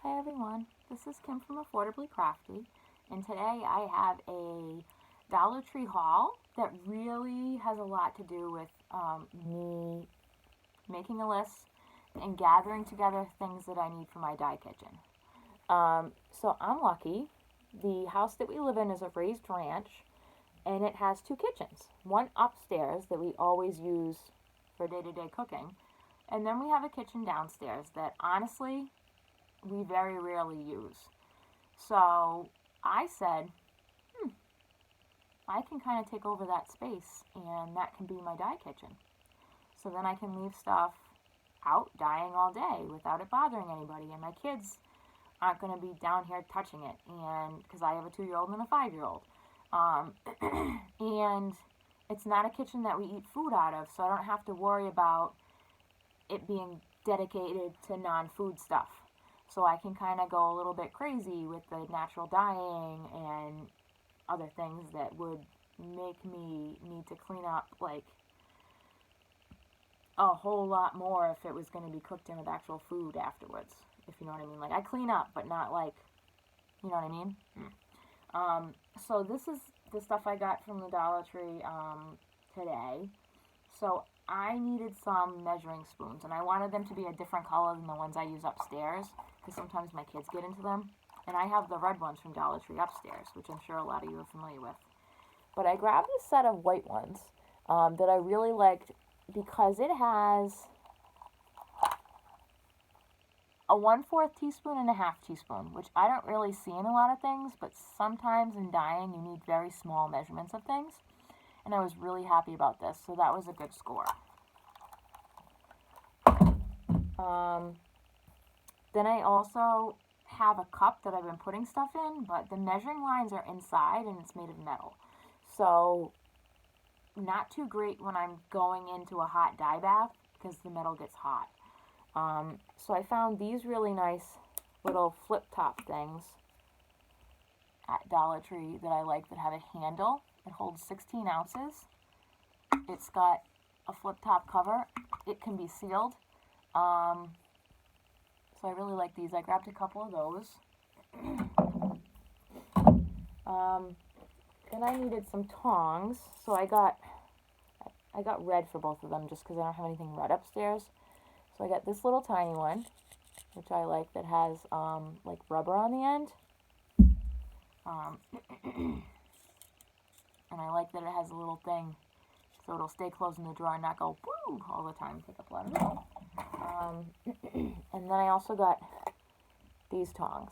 Hi everyone, this is Kim from Affordably Crafty, and today I have a Dollar Tree haul that really has a lot to do with me making a list and gathering together things that I need for my die kitchen. So I'm lucky. The house that we live in is a raised ranch, and it has two kitchens. One upstairs that we always use for day-to-day cooking, and then we have a kitchen downstairs that honestly we very rarely use. So I said, I can kind of take over that space and that can be my die kitchen. So then I can leave stuff out dyeing all day without it bothering anybody, and my kids aren't going to be down here touching it, and because I have a 2-year-old and a 5-year-old. And it's not a kitchen that we eat food out of, so I don't have to worry about it being dedicated to non-food stuff. So I can kind of go a little bit crazy with the natural dyeing and other things that would make me need to clean up like a whole lot more if it was going to be cooked in with actual food afterwards, if you know what I mean. Like, I clean up, but not like, you know what I mean? So this is the stuff I got from the Dollar Tree today. So I needed some measuring spoons, and I wanted them to be a different color than the ones I use upstairs, because sometimes my kids get into them. And I have the red ones from Dollar Tree upstairs, which I'm sure a lot of you are familiar with. But I grabbed a set of white ones that I really liked because it has a 1/4 teaspoon and a 1/2 teaspoon, which I don't really see in a lot of things, but sometimes in dyeing you need very small measurements of things. And I was really happy about this, so that was a good score. Then I also have a cup that I've been putting stuff in, but the measuring lines are inside and it's made of metal. So not too great when I'm going into a hot dye bath because the metal gets hot. So I found these really nice little flip top things at Dollar Tree that I like that have a handle. It holds 16 ounces. It's got a flip top cover. It can be sealed. So I really like these. I grabbed a couple of those. Then I needed some tongs, so I got red for both of them just because I don't have anything red upstairs. So I got this little tiny one, which I like, that has like rubber on the end. And I like that it has a little thing so it'll stay closed in the drawer and not go boo all the time, take up a lot of room. And then I also got these tongs.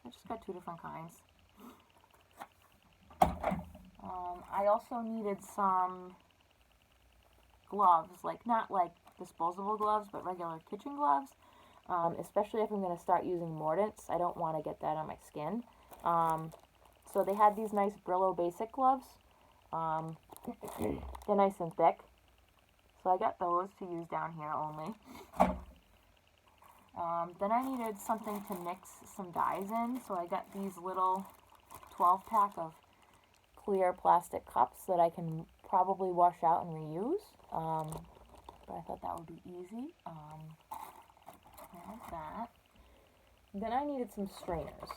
I just got 2 different kinds. I also needed some gloves, like not like disposable gloves, but regular kitchen gloves, especially if I'm going to start using mordants. I don't want to get that on my skin. So they had these nice Brillo basic gloves. They're nice and thick. So I got those to use down here only. Then I needed something to mix some dyes in. So I got these little 12-pack of clear plastic cups that I can probably wash out and reuse. But I thought that would be easy. Like that. Then I needed some strainers.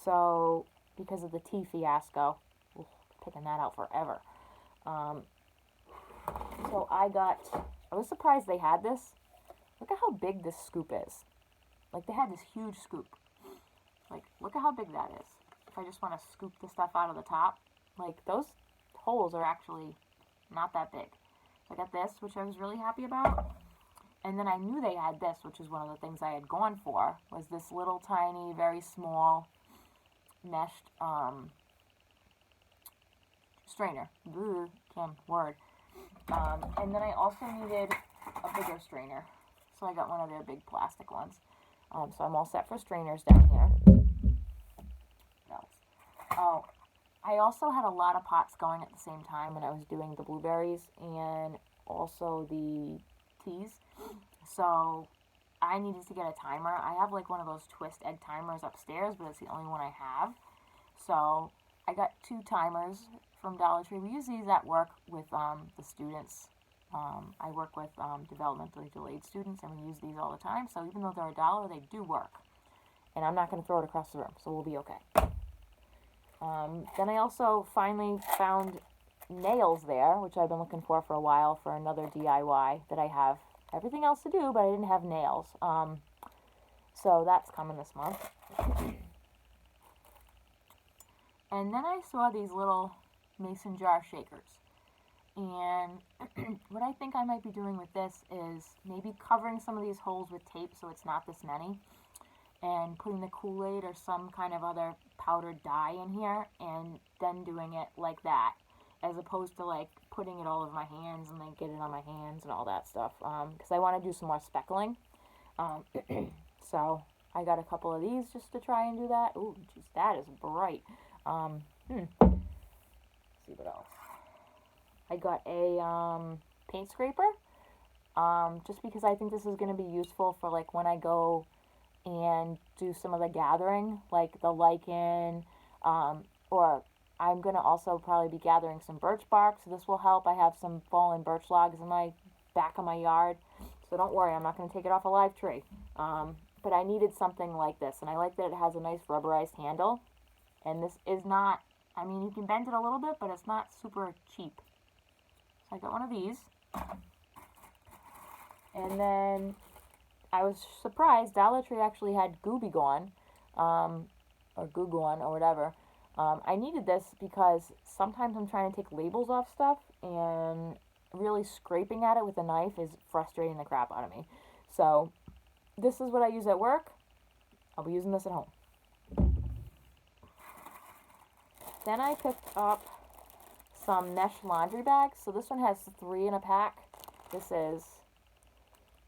So because of the tea fiasco, picking that out forever. So I was surprised they had this. Look at how big this scoop is. Like, they had this huge scoop. Like, look at how big that is. If I just want to scoop the stuff out of the top, like, those holes are actually not that big. So I got this, which I was really happy about. And then I knew they had this, which is one of the things I had gone for, was this little tiny, very small meshed strainer. Ooh, Kim, word. And then I also needed a bigger strainer. So I got one of their big plastic ones. So I'm all set for strainers down here. Oh, I also had a lot of pots going at the same time when I was doing the blueberries and also the teas. So I needed to get a timer. I have like one of those twist egg timers upstairs, but it's the only one I have. So I got 2 timers from Dollar Tree. We use these at work with the students I work with developmentally delayed students, and we use these all the time. So even though they're $1, they do work. And I'm not going to throw it across the room, so we'll be okay. Then I also finally found nails there, which I've been looking for a while for another DIY that I have everything else to do, but I didn't have nails. So that's coming this month. And then I saw these little mason jar shakers. And what I think I might be doing with this is maybe covering some of these holes with tape so it's not this many, and putting the Kool-Aid or some kind of other powdered dye in here, and then doing it like that, as opposed to like putting it all over my hands and then get it on my hands and all that stuff, because I want to do some more speckling. So I got a couple of these just to try and do that. Ooh, geez, that is bright. Let's see what else. I got a paint scraper, just because I think this is going to be useful for like when I go and do some of the gathering, like the lichen, or I'm going to also probably be gathering some birch bark, so this will help. I have some fallen birch logs in my back of my yard, so don't worry, I'm not going to take it off a live tree. But I needed something like this, and I like that it has a nice rubberized handle, and this is not, I mean, you can bend it a little bit, but it's not super cheap. So I got one of these, and then I was surprised Dollar Tree actually had Gooby Gone, or Goo Gone, or whatever. I needed this because sometimes I'm trying to take labels off stuff, and really scraping at it with a knife is frustrating the crap out of me. So this is what I use at work. I'll be using this at home. Then I picked up some mesh laundry bags. So this one has 3 in a pack. This is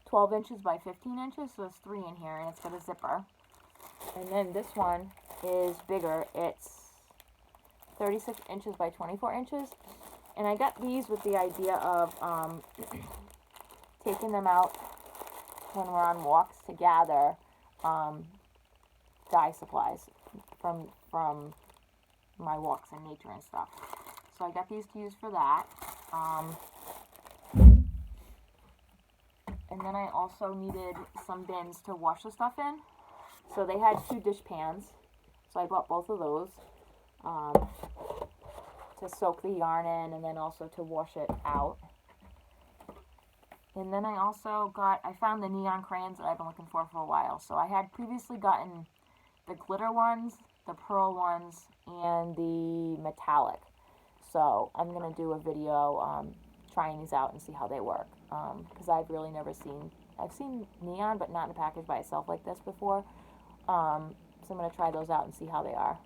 12 inches by 15 inches, so there's 3 in here, and it's got a zipper. And then this one is bigger. It's 36 inches by 24 inches. And I got these with the idea of taking them out when we're on walks to gather dye supplies from my walks in nature and stuff. So I got these to use for that. And then I also needed some bins to wash the stuff in. So they had 2 dish pans, so I bought both of those to soak the yarn in, and then also to wash it out. And then I also I found the neon crayons that I've been looking for a while. So I had previously gotten the glitter ones, the pearl ones, and the metallic. So I'm going to do a video trying these out and see how they work. Because I've really never I've seen neon, but not in a package by itself like this before. So I'm going to try those out and see how they are.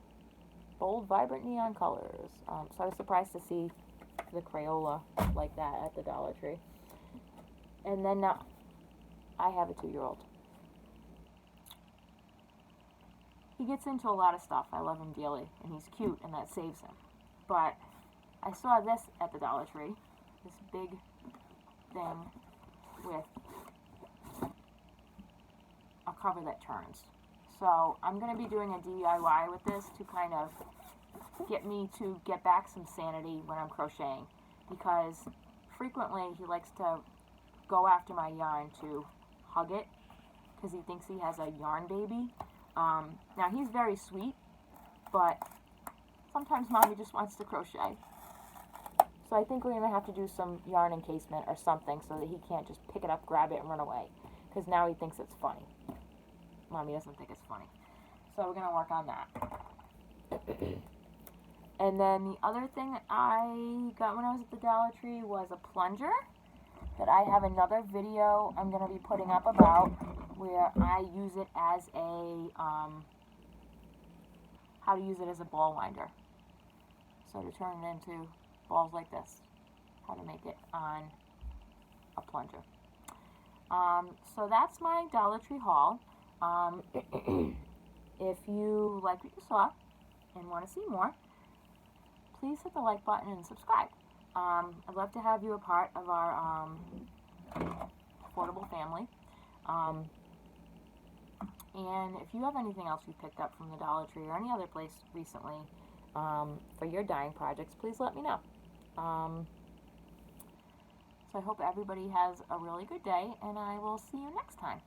Bold, vibrant neon colors. So I was surprised to see the Crayola like that at the Dollar Tree. And then I have a 2-year-old. He gets into a lot of stuff. I love him dearly, and he's cute, and that saves him. But I saw this at the Dollar Tree, this big thing with a cover that turns. So I'm going to be doing a DIY with this to kind of get me to get back some sanity when I'm crocheting, because frequently he likes to go after my yarn to hug it because he thinks he has a yarn baby. Now he's very sweet, but sometimes mommy just wants to crochet. So I think we're going to have to do some yarn encasement or something so that he can't just pick it up, grab it, and run away, because now he thinks it's funny. Mommy doesn't think it's funny. So we're going to work on that. And then the other thing that I got when I was at the Dollar Tree was a plunger that I have another video I'm going to be putting up about, where I use it as a, how to use it as a ball winder. So to turn it into balls like this, how to make it on a plunger. So that's my Dollar Tree haul. If you like what you saw and want to see more, please hit the like button and subscribe. I'd love to have you a part of our affordable family. And if you have anything else you picked up from the Dollar Tree or any other place recently for your dyeing projects, please let me know. So So I hope everybody has a really good day, and I will see you next time.